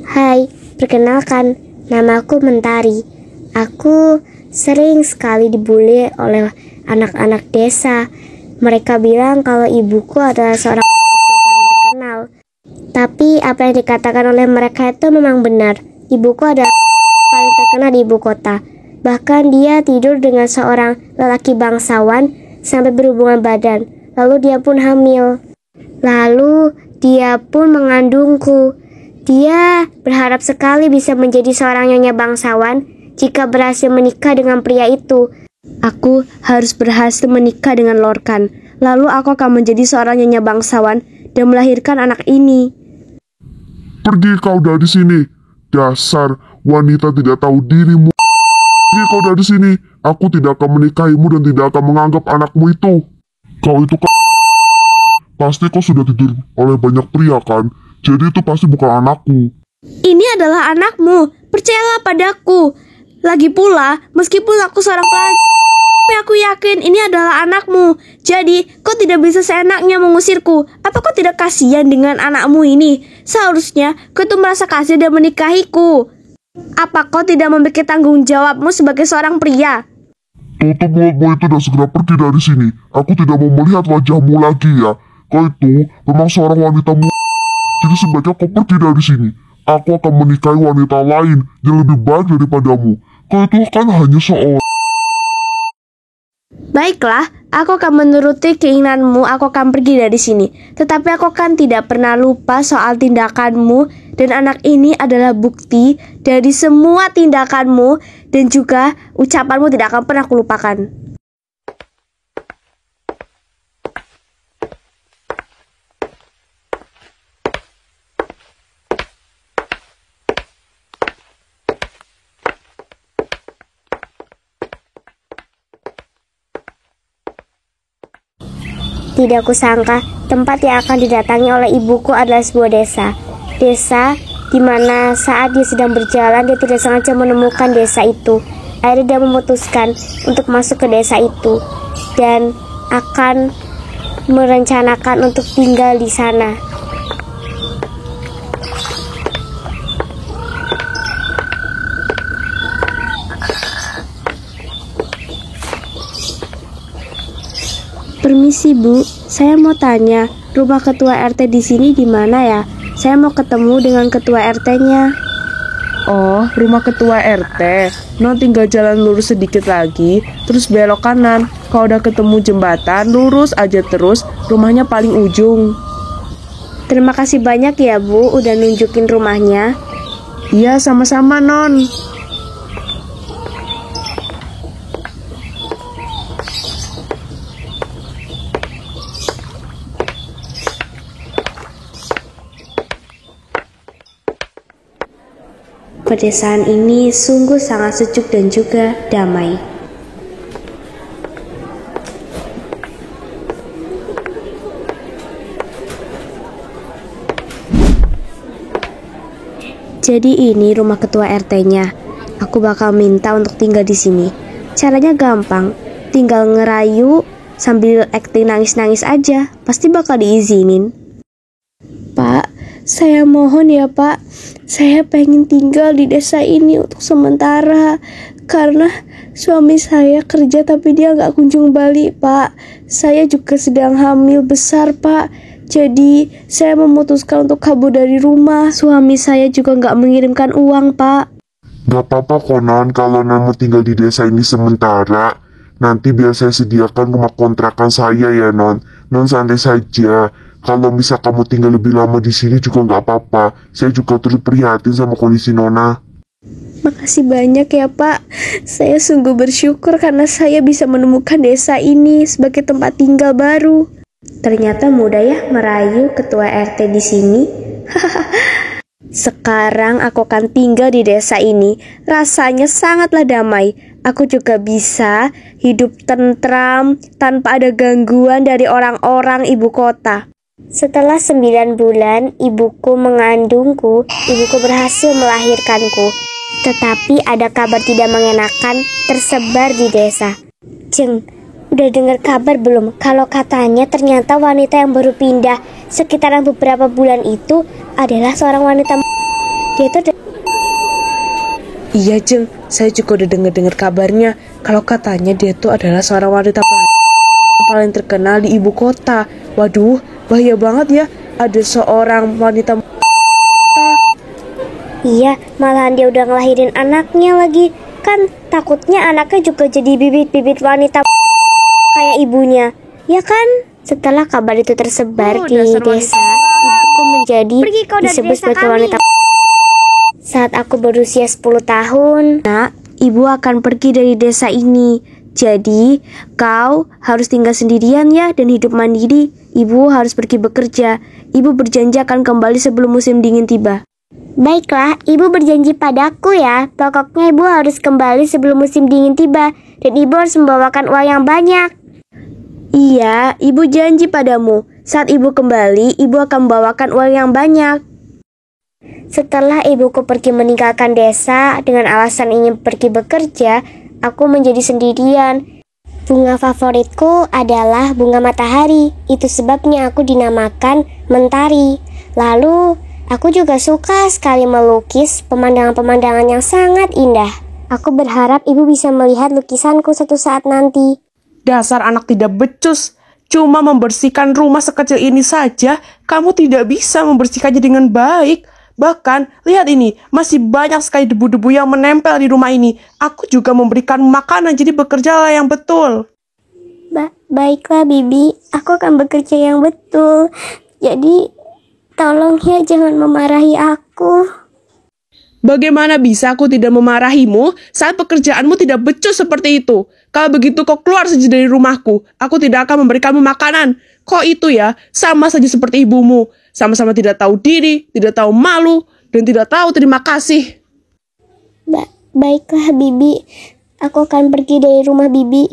Hai, perkenalkan, namaku Mentari. Aku sering sekali dibully oleh anak-anak desa. Mereka bilang kalau ibuku adalah seorang paling terkenal. Tapi apa yang dikatakan oleh mereka itu memang benar. Ibuku adalah paling terkenal di ibu kota. Bahkan dia tidur dengan seorang lelaki bangsawan sampai berhubungan badan. Lalu dia pun hamil. Lalu dia pun mengandungku. Dia berharap sekali bisa menjadi seorang nyonya bangsawan jika berhasil menikah dengan pria itu. Aku harus berhasil menikah dengan Lorcan. Lalu aku akan menjadi seorang nyonya bangsawan dan melahirkan anak ini. Pergi kau dari sini, dasar wanita tidak tahu dirimu. Pergi kau dari sini, aku tidak akan menikahimu dan tidak akan menganggap anakmu itu. Kau itu pasti kau sudah tidur oleh banyak pria kan? Jadi itu pasti bukan anakku. Ini adalah anakmu, percayalah padaku. Lagi pula, meskipun aku seorang tapi aku yakin ini adalah anakmu. Jadi, kau tidak bisa seenaknya mengusirku. Apa kau tidak kasihan dengan anakmu ini? Seharusnya kau tuh merasa kasih dan menikahiku. Apa kau tidak memiliki tanggung jawabmu sebagai seorang pria? Tutup mulutmu itu dan segera pergi dari sini. Aku tidak mau melihat wajahmu lagi ya. Kau itu memang seorang wanita Jadi sebaiknya kau pergi dari sini. Aku akan menikahi wanita lain yang lebih baik daripadamu. Kau itu kan hanya seorang. Baiklah, aku akan menuruti keinginanmu, aku akan pergi dari sini. Tetapi aku kan tidak pernah lupa soal tindakanmu, dan anak ini adalah bukti dari semua tindakanmu, dan juga ucapanmu tidak akan pernah kulupakan. Tidak kusangka tempat yang akan didatangi oleh ibuku adalah sebuah desa. Desa di mana saat dia sedang berjalan dia tidak sengaja menemukan desa itu. Akhirnya dia memutuskan untuk masuk ke desa itu dan akan merencanakan untuk tinggal di sana. Permisi Bu, saya mau tanya, rumah ketua RT di sini di mana ya? Saya mau ketemu dengan ketua RT-nya. Oh, rumah ketua RT. Non tinggal jalan lurus sedikit lagi, terus belok kanan. Kalau udah ketemu jembatan, lurus aja terus, rumahnya paling ujung. Terima kasih banyak ya Bu, udah nunjukin rumahnya. Iya, sama-sama Non. Pedesaan ini sungguh sangat sejuk dan juga damai. Jadi ini rumah ketua RT-nya. Aku bakal minta untuk tinggal di sini. Caranya gampang, tinggal ngerayu sambil acting nangis-nangis aja, pasti bakal diizinin. Pak, saya mohon ya Pak, saya pengen tinggal di desa ini untuk sementara. Karena suami saya kerja tapi dia nggak kunjung balik Pak. Saya juga sedang hamil besar Pak. Jadi saya memutuskan untuk kabur dari rumah. Suami saya juga nggak mengirimkan uang Pak. Gak apa-apa kok Non, kalau Non mau tinggal di desa ini sementara. Nanti biar saya sediakan rumah kontrakan saya ya Non. Non santai saja. Kalau bisa kamu tinggal lebih lama di sini juga nggak apa-apa. Saya juga turut prihatin sama kondisi Nona. Makasih banyak ya Pak. Saya sungguh bersyukur karena saya bisa menemukan desa ini sebagai tempat tinggal baru. Ternyata mudah ya merayu ketua RT di sini. Sekarang aku akan tinggal di desa ini. Rasanya sangatlah damai. Aku juga bisa hidup tentram tanpa ada gangguan dari orang-orang ibu kota. Setelah 9 bulan ibuku mengandungku, ibuku berhasil melahirkanku. Tetapi ada kabar tidak mengenakan tersebar di desa. Jeng, udah dengar kabar belum? Kalau katanya ternyata wanita yang baru pindah sekitaran beberapa bulan itu adalah seorang wanita. Dia tuh Iya Jeng, saya juga udah dengar kabarnya kalau katanya dia tuh adalah seorang wanita yang paling terkenal di ibu kota. Waduh, bahaya banget ya, ada seorang wanita. Iya, malahan dia udah ngelahirin anaknya lagi. Kan takutnya anaknya juga jadi bibit-bibit wanita kayak ibunya. Ya kan? Setelah kabar itu tersebar di desa, ibuku menjadi disebut sebagai wanita. Saat aku berusia 10 tahun, Nak, ibu akan pergi dari desa ini. Jadi, kau harus tinggal sendirian ya dan hidup mandiri. Ibu harus pergi bekerja. Ibu berjanji akan kembali sebelum musim dingin tiba. baiklah, ibu berjanji padaku ya. Pokoknya ibu harus kembali sebelum musim dingin tiba. Dan ibu harus membawakan uang yang banyak. Iya, ibu janji padamu. Saat ibu kembali, ibu akan membawakan uang yang banyak. Setelah ibuku pergi meninggalkan desa dengan alasan ingin pergi bekerja, aku menjadi sendirian. Bunga favoritku adalah bunga matahari. Itu sebabnya aku dinamakan Mentari. Lalu, aku juga suka sekali melukis pemandangan-pemandangan yang sangat indah. Aku berharap ibu bisa melihat lukisanku suatu saat nanti. Dasar anak tidak becus. Cuma membersihkan rumah sekecil ini saja, kamu tidak bisa membersihkannya dengan baik. Bahkan, lihat ini, masih banyak sekali debu-debu yang menempel di rumah ini. Aku juga memberikan makanan, jadi bekerjalah yang betul. Baiklah, Bibi. Aku akan bekerja yang betul. Jadi, tolong ya jangan memarahi aku. Bagaimana bisa aku tidak memarahimu saat pekerjaanmu tidak becus seperti itu? Kalau begitu kau keluar saja dari rumahku. Aku tidak akan memberikanmu makanan. Kau itu ya, sama saja seperti ibumu. Sama-sama tidak tahu diri, tidak tahu malu, dan tidak tahu terima kasih. Baiklah, Bibi. Aku akan pergi dari rumah Bibi.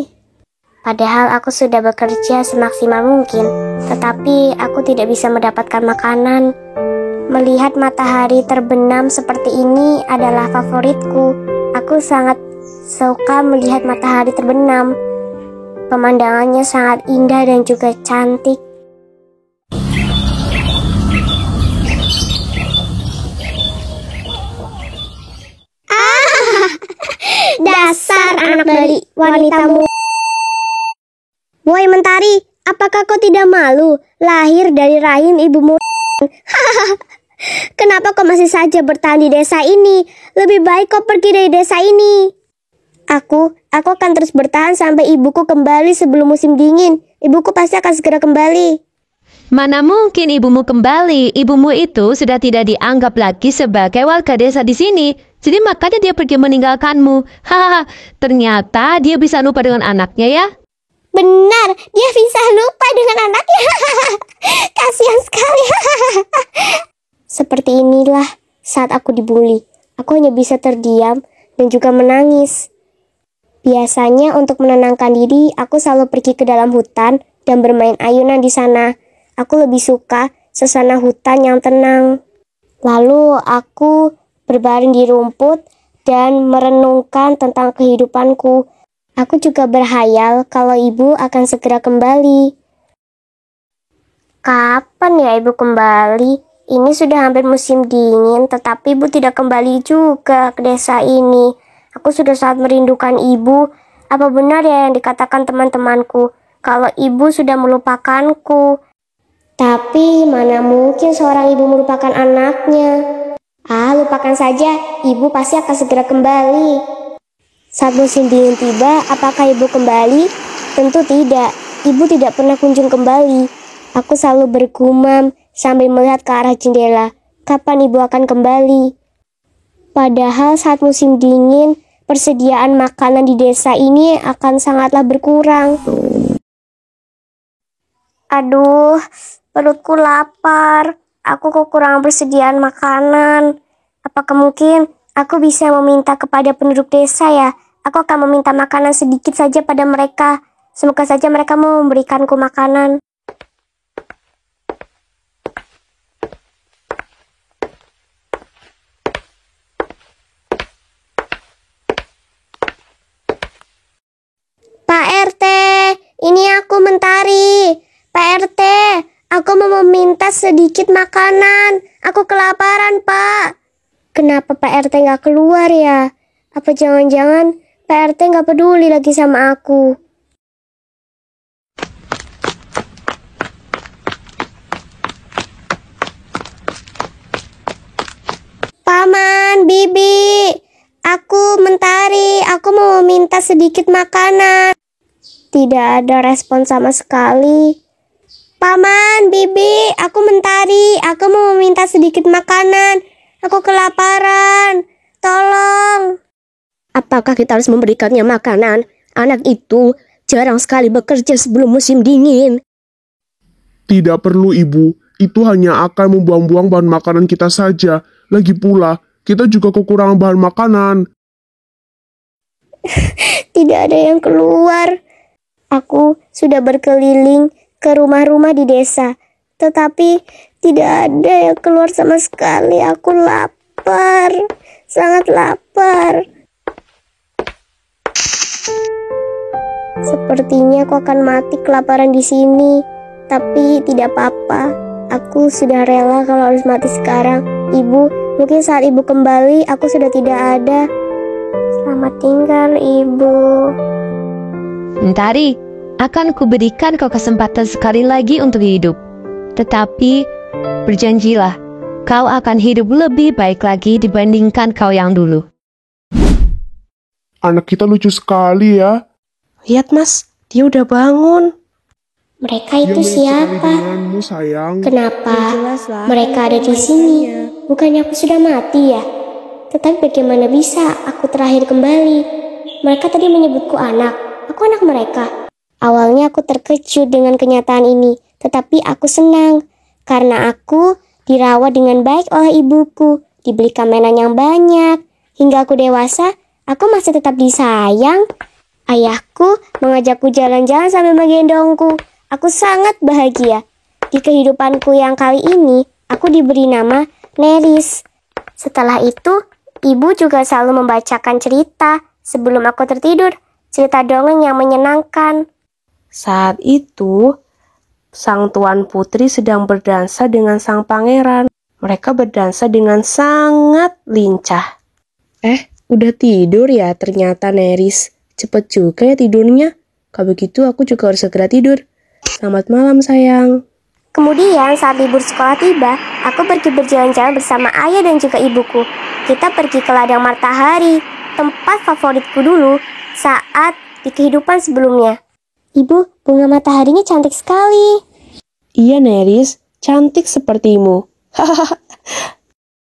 Padahal aku sudah bekerja semaksimal mungkin, tetapi aku tidak bisa mendapatkan makanan. Melihat matahari terbenam seperti ini adalah favoritku. Aku sangat suka melihat matahari terbenam. Pemandangannya sangat indah dan juga cantik. Dasar anak dari wanitamu. Woi Mentari, apakah kau tidak malu lahir dari rahim ibumu? Kenapa kau masih saja bertahan di desa ini? Lebih baik kau pergi dari desa ini. Aku akan terus bertahan sampai ibuku kembali sebelum musim dingin. Ibuku pasti akan segera kembali. Mana mungkin ibumu kembali? Ibumu itu sudah tidak dianggap lagi sebagai warga desa di sini. Jadi makanya dia pergi meninggalkanmu. Hahaha, ternyata dia bisa lupa dengan anaknya ya. Benar, dia bisa lupa dengan anaknya. Kasihan sekali. Seperti inilah saat aku dibully. Aku hanya bisa terdiam dan juga menangis. Biasanya untuk menenangkan diri, aku selalu pergi ke dalam hutan dan bermain ayunan di sana. Aku lebih suka suasana hutan yang tenang. Lalu aku berbaring di rumput dan merenungkan tentang kehidupanku. Aku juga berhayal kalau ibu akan segera kembali. Kapan ya ibu kembali? Ini sudah hampir musim dingin, tetapi ibu tidak kembali juga ke desa ini. Aku sudah sangat merindukan ibu. Apa benar ya yang dikatakan teman-temanku, kalau ibu sudah melupakanku? Tapi mana mungkin seorang ibu melupakan anaknya? Lupakan saja, ibu pasti akan segera kembali. Saat musim dingin tiba, apakah ibu kembali? Tentu tidak, ibu tidak pernah kunjung kembali. Aku selalu bergumam sambil melihat ke arah jendela. Kapan ibu akan kembali? Padahal saat musim dingin, persediaan makanan di desa ini akan sangatlah berkurang. Aduh, perutku lapar. Aku kekurangan persediaan makanan. Apakah mungkin aku bisa meminta kepada penduduk desa ya? Aku akan meminta makanan sedikit saja pada mereka. Semoga saja mereka mau memberikanku makanan. Pak RT, ini aku Mentari. Pak RT, aku mau meminta sedikit makanan. Aku kelaparan, Pak. Kenapa Pak RT nggak keluar ya? Apa jangan-jangan Pak RT nggak peduli lagi sama aku? Paman, Bibi, aku Mentari, aku mau minta sedikit makanan. Tidak ada respon sama sekali. Paman, Bibi, aku Mentari, aku mau minta sedikit makanan. Aku kelaparan, tolong. Apakah kita harus memberikannya makanan? Anak itu jarang sekali bekerja sebelum musim dingin. Tidak perlu, Ibu. Itu hanya akan membuang-buang bahan makanan kita saja. Lagi pula, kita juga kekurangan bahan makanan. Tidak ada yang keluar. Aku sudah berkeliling ke rumah-rumah di desa, tetapi tidak ada yang keluar sama sekali. Aku lapar, sangat lapar. Sepertinya aku akan mati kelaparan di sini, tapi tidak apa-apa. Aku sudah rela kalau harus mati sekarang. Ibu, mungkin saat ibu kembali, aku sudah tidak ada. Selamat tinggal, Ibu. Mentari, akan kuberikan kau kesempatan sekali lagi untuk hidup. Tetapi, berjanjilah, kau akan hidup lebih baik lagi dibandingkan kau yang dulu. Anak kita lucu sekali ya. Lihat Mas, dia udah bangun. Mereka Dia itu mirip sekali siapa? denganmu, sayang. Kenapa Jelaslah, mereka ada di sini? Bukannya aku sudah mati ya? Tetapi bagaimana bisa aku terakhir kembali? Mereka tadi menyebutku anak. Aku anak mereka. Awalnya aku terkejut dengan kenyataan ini, tetapi aku senang karena aku dirawat dengan baik oleh ibuku, dibelikan mainan yang banyak. Hingga aku dewasa, aku masih tetap disayang. Ayahku mengajakku jalan-jalan sambil menggendongku. Aku sangat bahagia. Di kehidupanku yang kali ini, aku diberi nama Neris. Setelah itu, ibu juga selalu membacakan cerita sebelum aku tertidur. Cerita dongeng yang menyenangkan. Saat itu, sang tuan putri sedang berdansa dengan sang pangeran. Mereka berdansa dengan sangat lincah. Udah tidur ya ternyata Neris. Cepet juga ya tidurnya. Kalau begitu aku juga harus segera tidur. Selamat malam sayang. Kemudian saat libur sekolah tiba, aku pergi berjalan-jalan bersama ayah dan juga ibuku. Kita pergi ke ladang matahari, tempat favoritku dulu saat di kehidupan sebelumnya. Ibu, bunga mataharinya cantik sekali. Iya Neris, cantik sepertimu. Hahaha.